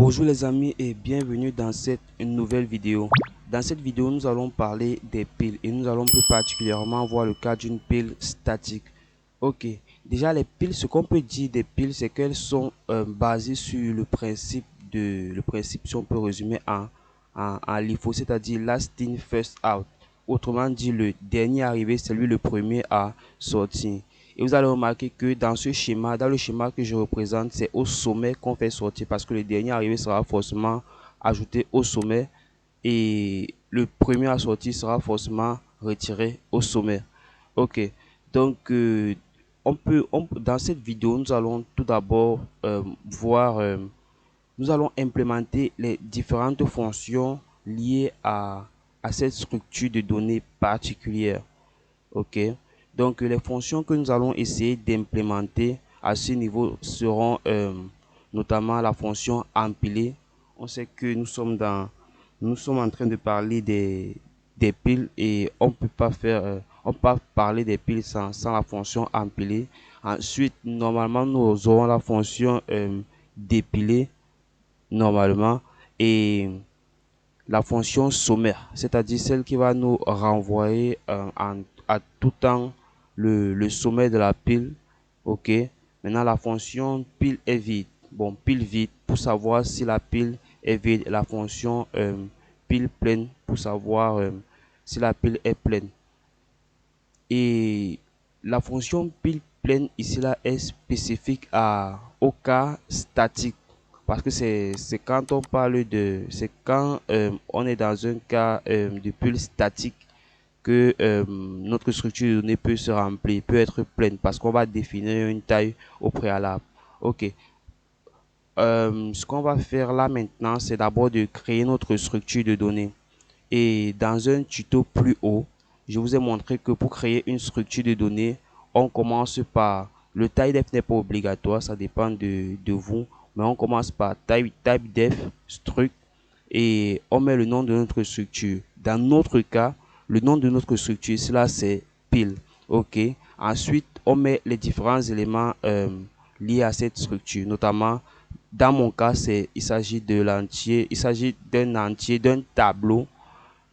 Bonjour les amis et bienvenue dans cette nouvelle vidéo. Dans cette vidéo, nous allons parler des piles et nous allons plus particulièrement voir le cas d'une pile statique. Ok, déjà les piles, ce qu'on peut dire des piles, c'est qu'elles sont basées sur le principe, si on peut résumer en LIFO, c'est-à-dire last in first out. Autrement dit, le dernier arrivé, c'est lui le premier à sortir. Et vous allez remarquer que dans ce schéma, dans le schéma que je représente, c'est au sommet qu'on fait sortir parce que le dernier arrivé sera forcément ajouté au sommet et le premier à sortir sera forcément retiré au sommet. Ok, donc dans cette vidéo, nous allons tout d'abord nous allons implémenter les différentes fonctions liées à cette structure de données particulière. Ok, donc les fonctions que nous allons essayer d'implémenter à ce niveau seront notamment la fonction empiler. On sait que nous sommes en train de parler des piles et on peut pas parler des piles sans la fonction empiler. Ensuite, normalement, nous aurons la fonction dépiler normalement et la fonction sommaire, c'est-à-dire celle qui va nous renvoyer à tout temps le sommet de la pile. Ok. Maintenant, la fonction pile est vide. Bon, pile vide pour savoir si la pile est vide. La fonction pile pleine pour savoir si la pile est pleine. Et la fonction pile pleine ici là est spécifique au cas statique. Parce que c'est quand on parle c'est quand on est dans un cas de pile statique que notre structure de données peut se remplir, peut être pleine parce qu'on va définir une taille au préalable. Ok. Ce qu'on va faire là maintenant, c'est d'abord de créer notre structure de données. Et dans un tuto plus haut, je vous ai montré que pour créer une structure de données, on commence par le type n'est pas obligatoire, ça dépend de vous, mais on commence par type def struct et on met le nom de notre structure. Dans notre cas, le nom de notre structure, cela c'est pile. Ok. Ensuite, on met les différents éléments liés à cette structure, notamment dans mon cas, il s'agit de l'entier, il s'agit d'un entier, d'un tableau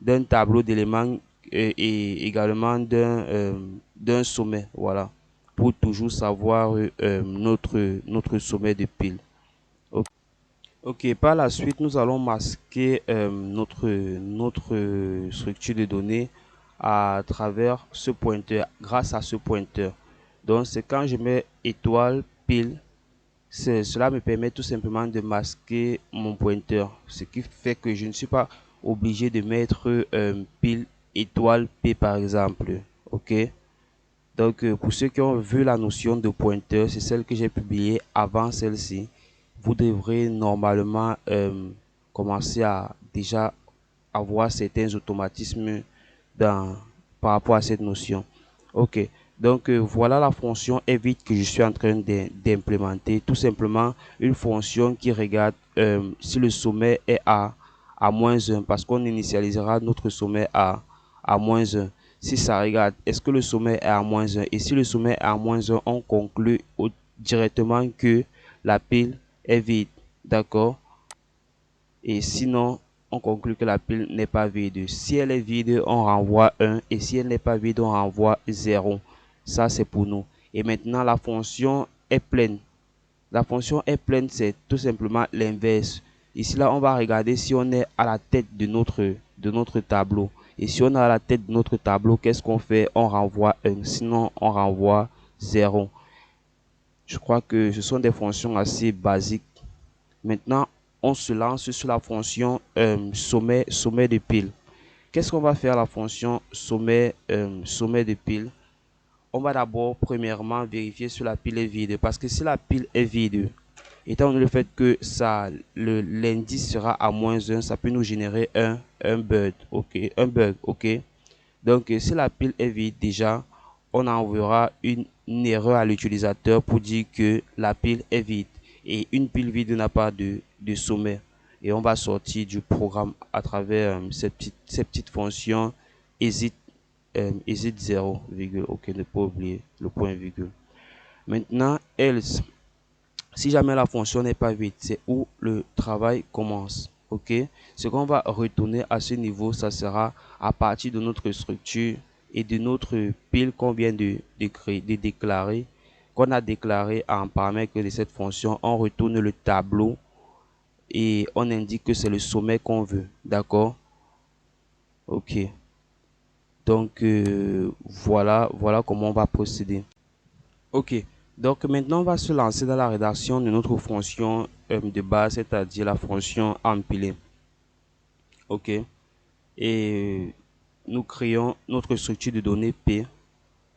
d'éléments et également d'un sommet, voilà, pour toujours savoir notre sommet de pile. Ok, ok, par la suite, nous allons masquer notre structure de données à travers ce pointeur, grâce à ce pointeur. Donc, c'est quand je mets étoile, pile, cela me permet tout simplement de masquer mon pointeur, ce qui fait que je ne suis pas obligé de mettre pile étoile P par exemple. Ok. Donc pour ceux qui ont vu la notion de pointeur, c'est celle que j'ai publiée avant celle-ci. Vous devrez normalement commencer à déjà avoir certains automatismes dans, par rapport à cette notion. Ok, donc voilà la fonction evit que je suis en train d'implémenter. Tout simplement une fonction qui regarde si le sommet est à -1 parce qu'on initialisera notre sommet à -1. Si ça regarde, est-ce que le sommet est à -1 et si le sommet est à -1, on conclut directement que la pile est vide. D'accord? Et sinon, on conclut que la pile n'est pas vide. Si elle est vide, on renvoie 1 et si elle n'est pas vide, on renvoie 0. Ça, c'est pour nous. Et maintenant, la fonction est pleine. La fonction est pleine, c'est tout simplement l'inverse. Ici, là, on va regarder si on est à la tête de notre tableau. Et si on est à la tête de notre tableau, qu'est-ce qu'on fait? On renvoie 1. Sinon, on renvoie 0. Je crois que ce sont des fonctions assez basiques. Maintenant, on se lance sur la fonction sommet de pile. Qu'est-ce qu'on va faire la fonction sommet de pile? On va d'abord premièrement vérifier si la pile est vide parce que si la pile est vide, étant donné le fait que l'indice sera à -1, ça peut nous générer un bug. Ok, un bug. Ok. Donc si la pile est vide déjà, on enverra une erreur à l'utilisateur pour dire que la pile est vide et une pile vide n'a pas de sommet. Et on va sortir du programme à travers cette petite fonction exit, exit 0, virgule. Ok, ne pas oublier le point virgule. Maintenant, else. Si jamais la fonction n'est pas vide, c'est où le travail commence. OK? Ce qu'on va retourner à ce niveau, ça sera à partir de notre structure et de notre pile qu'on vient de créer, de déclarer, qu'on a déclaré en paramètre de cette fonction. On retourne le tableau et on indique que c'est le sommet qu'on veut. D'accord? OK. Donc, voilà comment on va procéder. OK. Donc, maintenant, on va se lancer dans la rédaction de notre fonction de base, c'est-à-dire la fonction empilée. OK. Et nous créons notre structure de données P.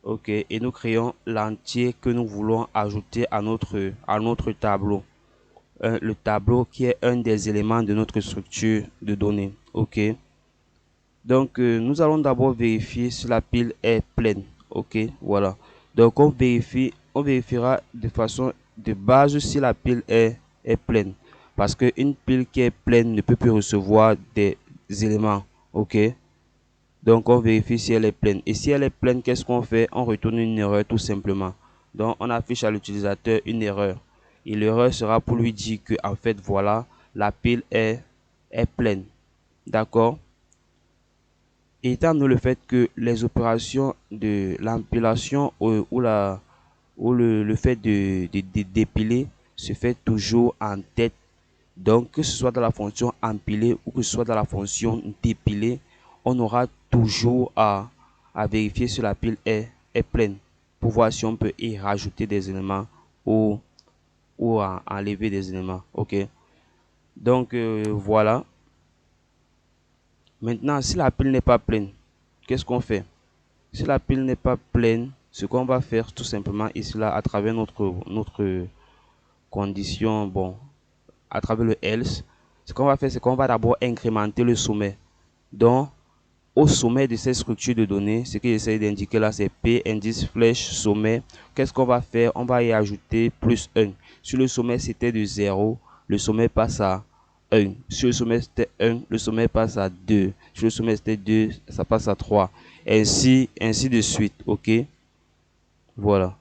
OK. Et nous créons l'entier que nous voulons ajouter à notre tableau. Le tableau qui est un des éléments de notre structure de données. OK. Donc, nous allons d'abord vérifier si la pile est pleine. OK, voilà. Donc, on vérifiera de façon de base si la pile est pleine. Parce qu'une pile qui est pleine ne peut plus recevoir des éléments. OK. Donc, on vérifie si elle est pleine. Et si elle est pleine, qu'est-ce qu'on fait? On retourne une erreur tout simplement. Donc, on affiche à l'utilisateur une erreur. Et l'erreur sera pour lui dire que, en fait, voilà, la pile est pleine. D'accord? Et étant donné le fait que les opérations de l'empilation ou le fait de dépiler se fait toujours en tête. Donc, que ce soit dans la fonction empiler ou que ce soit dans la fonction dépiler, on aura toujours à vérifier si la pile est pleine pour voir si on peut y rajouter des éléments ou, ou enlever des éléments. OK. Donc, voilà. Maintenant, si la pile n'est pas pleine, qu'est-ce qu'on fait? Si la pile n'est pas pleine, ce qu'on va faire tout simplement ici là à travers notre condition, bon, à travers le else, ce qu'on va faire, c'est qu'on va d'abord incrémenter le sommet. Donc, au sommet de cette structure de données, ce que j'essaie d'indiquer là, c'est P, indice, flèche, sommet. Qu'est-ce qu'on va faire? On va y ajouter plus 1. Si le sommet c'était de 0, le sommet passe à 1. Si le sommet c'était 1, le sommet passe à 2. Si le sommet c'était 2, ça passe à 3. Ainsi de suite. OK? Voilà.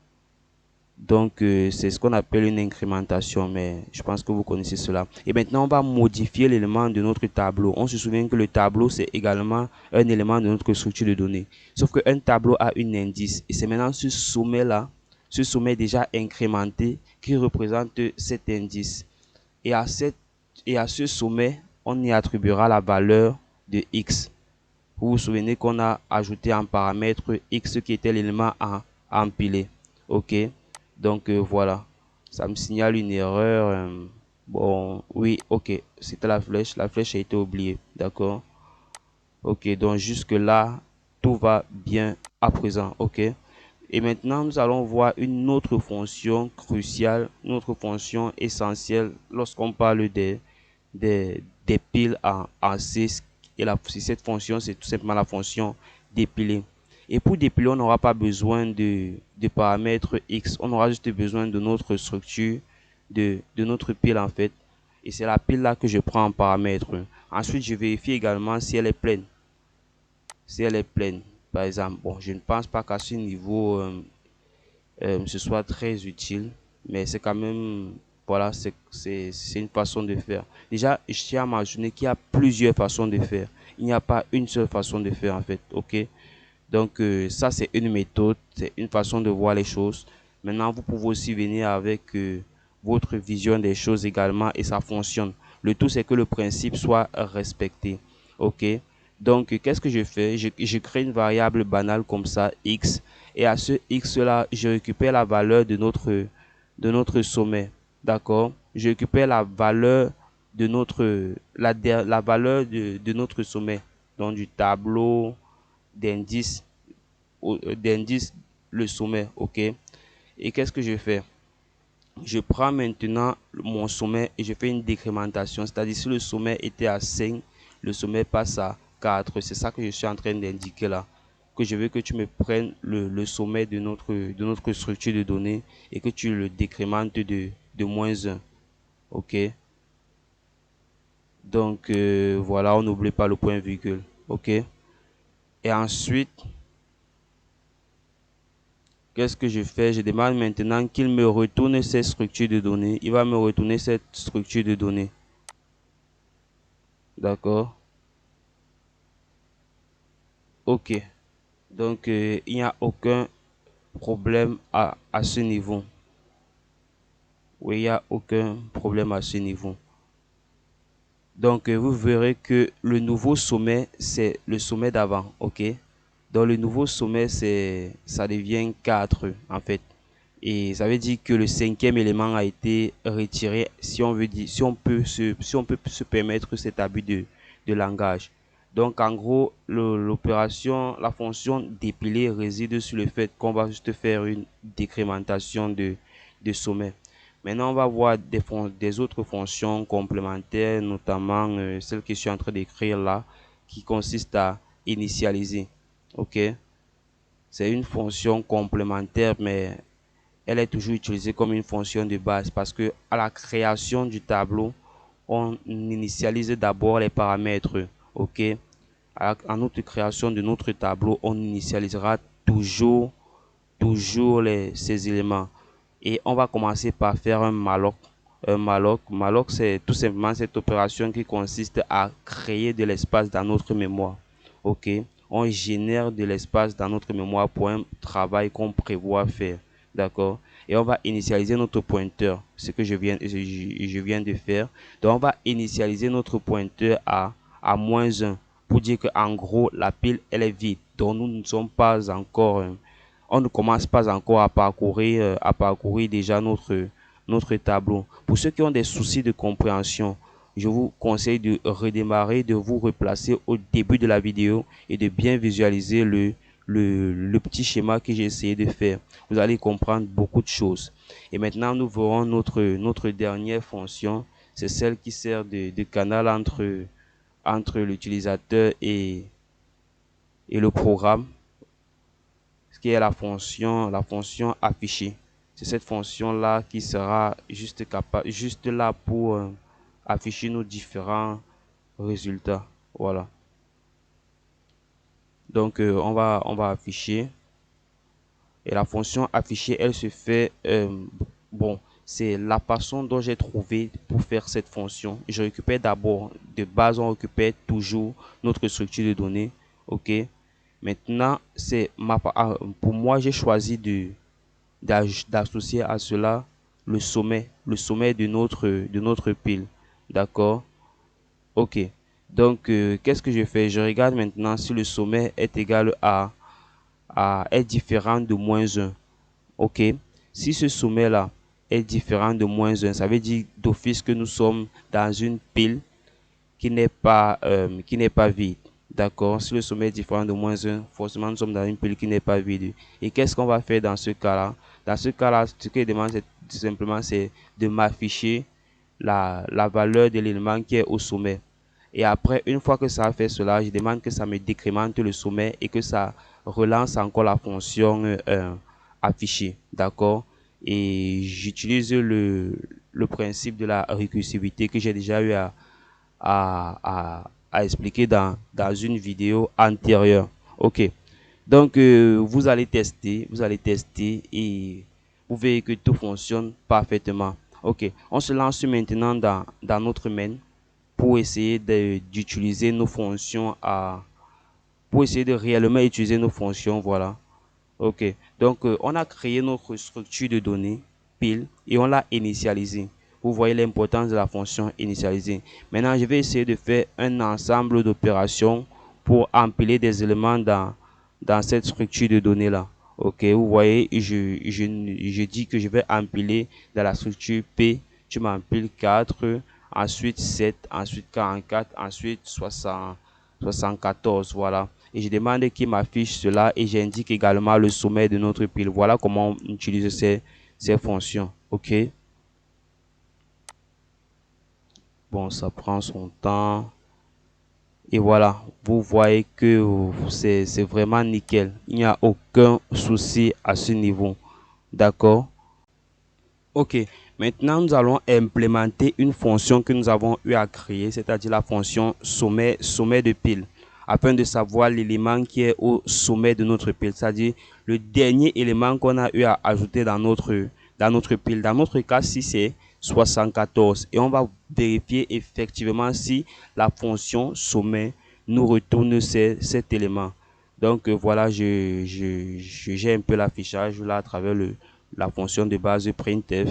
Donc, c'est ce qu'on appelle une incrémentation, mais je pense que vous connaissez cela. Et maintenant, on va modifier l'élément de notre tableau. On se souvient que le tableau, c'est également un élément de notre structure de données. Sauf qu'un tableau a un indice. Et c'est maintenant ce sommet-là, ce sommet déjà incrémenté, qui représente cet indice. Et à ce sommet, on y attribuera la valeur de x. Vous vous souvenez qu'on a ajouté en paramètre x qui était l'élément à empiler. OK? Donc voilà, ça me signale une erreur. Bon, oui, ok, c'était la flèche. La flèche a été oubliée. D'accord? Ok, donc jusque là, tout va bien à présent. Ok? Et maintenant, nous allons voir une autre fonction cruciale, une autre fonction essentielle lorsqu'on parle des piles en C. Et cette fonction, c'est tout simplement la fonction dépiler. Et pour dépiler, on n'aura pas besoin de paramètres X. On aura juste besoin de notre structure, de notre pile en fait. Et c'est la pile là que je prends en paramètre. Ensuite, je vérifie également si elle est pleine. Si elle est pleine, par exemple. Bon, je ne pense pas qu'à ce niveau, ce soit très utile. Mais c'est quand même, voilà, c'est une façon de faire. Déjà, je tiens à mentionner qu'il y a plusieurs façons de faire. Il n'y a pas une seule façon de faire en fait. OK? Donc, ça, c'est une méthode, c'est une façon de voir les choses. Maintenant, vous pouvez aussi venir avec votre vision des choses également et ça fonctionne. Le tout, c'est que le principe soit respecté. OK? Donc, qu'est-ce que je fais? Je crée une variable banale comme ça, x. Et à ce x-là, je récupère la valeur de notre sommet. D'accord? Je récupère la valeur de la valeur de notre sommet. Donc, du tableau d'indice d'indice le sommet. OK? Et qu'est-ce que je fais? Je prends maintenant mon sommet et je fais une décrémentation, c'est-à-dire si le sommet était à 5, le sommet passe à 4. C'est ça que je suis en train d'indiquer là, que je veux que tu me prennes le sommet de notre structure de données et que tu le décrémentes de moins 1. OK? Donc voilà, on n'oublie pas le point virgule. OK? Et ensuite, qu'est-ce que je fais? Je demande maintenant qu'il me retourne cette structure de données. Il va me retourner cette structure de données. D'accord. OK. Donc, il n'y a aucun problème à ce niveau. Oui, il n'y a aucun problème à ce niveau. Donc, vous verrez que le nouveau sommet, c'est le sommet d'avant. OK. Donc, le nouveau sommet, ça devient 4 en fait. Et ça veut dire que le cinquième élément a été retiré, si on veut dire, si on peut se permettre cet abus de langage. Donc, en gros, l'opération, la fonction dépiler réside sur le fait qu'on va juste faire une décrémentation de sommet. Maintenant, on va voir des autres fonctions complémentaires, notamment celle que je suis en train d'écrire là, qui consiste à initialiser. OK? C'est une fonction complémentaire, mais elle est toujours utilisée comme une fonction de base parce que à la création du tableau, on initialise d'abord les paramètres. OK? En notre création de notre tableau, on initialisera toujours ces éléments. Et on va commencer par faire un malloc. Malloc, c'est tout simplement cette opération qui consiste à créer de l'espace dans notre mémoire. OK? On génère de l'espace dans notre mémoire pour un travail qu'on prévoit faire. D'accord? Et on va initialiser notre pointeur, ce que je viens de faire. Donc, on va initialiser notre pointeur à -1 pour dire qu'en gros, la pile, elle est vide. Donc, nous ne sommes pas encore... on ne commence pas encore à parcourir déjà notre tableau. Pour ceux qui ont des soucis de compréhension, je vous conseille de redémarrer, de vous replacer au début de la vidéo et de bien visualiser le petit schéma que j'ai essayé de faire. Vous allez comprendre beaucoup de choses. Et maintenant, nous verrons notre dernière fonction. C'est celle qui sert de canal entre l'utilisateur et le programme, ce qui est la fonction afficher. C'est cette fonction-là qui sera juste là pour afficher nos différents résultats. Voilà. Donc, on va afficher. Et la fonction afficher, elle se fait, bon, c'est la façon dont j'ai trouvé pour faire cette fonction. Je récupère d'abord, de base, on récupère toujours notre structure de données. OK. Maintenant, pour moi, j'ai choisi d'associer à cela le sommet de notre pile. D'accord? OK. Donc, qu'est-ce que je fais? Je regarde maintenant si le sommet est égal est différent de -1. OK. Si ce sommet-là est différent de -1, ça veut dire d'office que nous sommes dans une pile qui n'est pas vide. D'accord? Si le sommet est différent de -1, forcément nous sommes dans une pile qui n'est pas vide. Et qu'est-ce qu'on va faire dans ce cas-là? Dans ce cas-là, ce que je demande, c'est tout simplement de m'afficher la valeur de l'élément qui est au sommet. Et après, une fois que ça a fait cela, je demande que ça me décrémente le sommet et que ça relance encore la fonction afficher. D'accord? Et j'utilise le principe de la récursivité que j'ai déjà eu à expliquer dans une vidéo antérieure. OK. Donc, vous allez tester et vous verrez que tout fonctionne parfaitement. OK. On se lance maintenant dans notre main pour essayer d'utiliser nos fonctions pour essayer de réellement utiliser nos fonctions. Voilà. OK. Donc, on a créé notre structure de données pile et on l'a initialisée. Vous voyez l'importance de la fonction initialiser. Maintenant, je vais essayer de faire un ensemble d'opérations pour empiler des éléments dans cette structure de données là. OK, vous voyez, je dis que je vais empiler dans la structure P. Tu m'empiles 4, ensuite 7, ensuite 44, ensuite 74. Voilà. Et je demande qu'il m'affiche cela et j'indique également le sommet de notre pile. Voilà comment on utilise ces fonctions. OK. Bon, ça prend son temps. Et voilà, vous voyez que c'est vraiment nickel. Il n'y a aucun souci à ce niveau. D'accord? OK. Maintenant, nous allons implémenter une fonction que nous avons eu à créer, c'est-à-dire la fonction sommet de pile, afin de savoir l'élément qui est au sommet de notre pile, c'est-à-dire le dernier élément qu'on a eu à ajouter dans notre pile. Dans notre cas, si c'est 74, et on va vérifier effectivement si la fonction sommet nous retourne cet élément. Donc voilà, j'ai un peu l'affichage là à travers la fonction de base printf,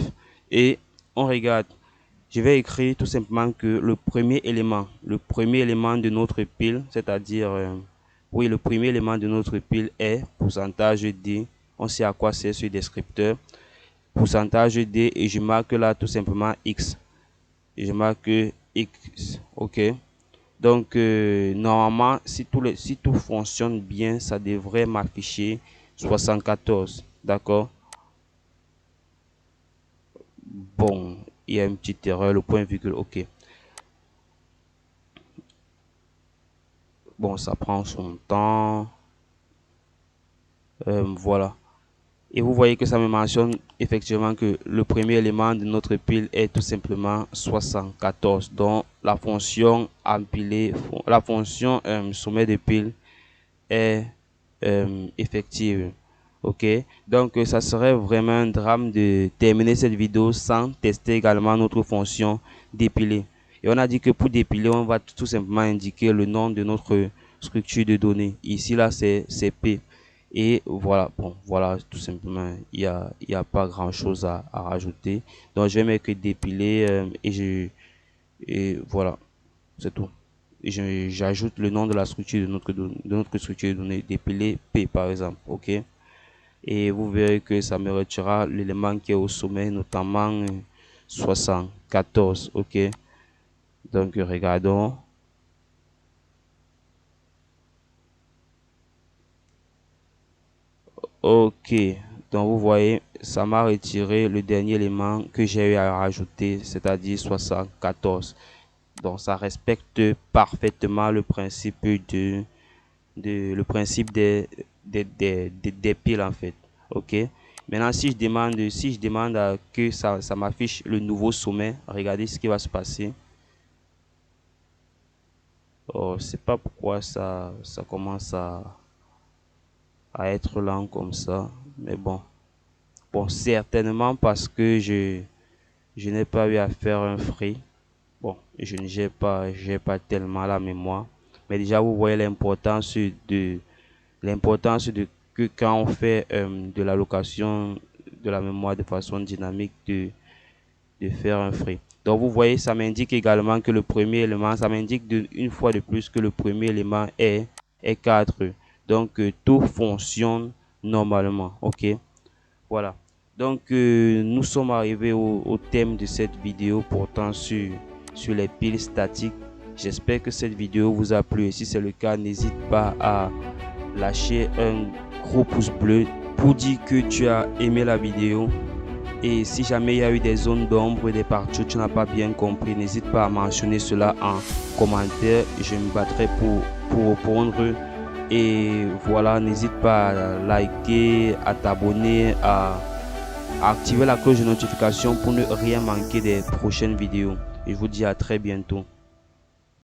et on regarde. Je vais écrire tout simplement que le premier élément de notre pile, c'est-à-dire, oui, le premier élément de notre pile est pourcentage D. On sait à quoi c'est ce descripteur. Pourcentage D, et je marque là tout simplement X. Et je marque X, ok. Donc, normalement, si tout fonctionne bien, ça devrait m'afficher 74, d'accord. Bon, il y a une petite erreur, le point virgule, ok. Bon, ça prend son temps. Voilà. Et vous voyez que ça me mentionne effectivement que le premier élément de notre pile est tout simplement 74. Donc, la fonction empilée, la fonction sommet de pile est effective. Ok, donc ça serait vraiment un drame de terminer cette vidéo sans tester également notre fonction dépiler. Et on a dit que pour dépiler, on va tout simplement indiquer le nom de notre structure de données. Ici là, c'est P. Et voilà, bon, voilà, tout simplement, il y a pas grand chose à rajouter. Donc je vais mettre dépiler, et voilà, c'est tout. Et j'ajoute le nom de la structure de notre structure de données, dépiler P par exemple. Ok, et vous verrez que ça me retirera l'élément qui est au sommet, notamment 74. Ok, donc regardons. Ok, donc vous voyez, ça m'a retiré le dernier élément que j'ai eu à rajouter, c'est-à-dire 74. Donc ça respecte parfaitement le principe le principe des piles en fait. Ok, maintenant si je demande que ça m'affiche le nouveau sommet, regardez ce qui va se passer. Oh, je sais pas pourquoi ça commence à être lent comme ça, mais bon. Bon, certainement parce que je n'ai pas eu à faire un free. Bon, je n'ai j'ai pas tellement la mémoire. Mais déjà, vous voyez l'importance de que quand on fait de l'allocation de la mémoire de façon dynamique, de faire un free. Donc, vous voyez, ça m'indique également que le premier élément, ça m'indique une fois de plus que le premier élément est 4. Donc, tout fonctionne normalement. OK. Voilà. Donc, nous sommes arrivés au thème de cette vidéo portant sur les piles statiques. J'espère que cette vidéo vous a plu. Et si c'est le cas, n'hésite pas à lâcher un gros pouce bleu pour dire que tu as aimé la vidéo. Et si jamais il y a eu des zones d'ombre et des parties où tu n'as pas bien compris, n'hésite pas à mentionner cela en commentaire. Je me battrai pour répondre. Et voilà, n'hésite pas à liker, à t'abonner, à activer la cloche de notification pour ne rien manquer des prochaines vidéos. Je vous dis à très bientôt.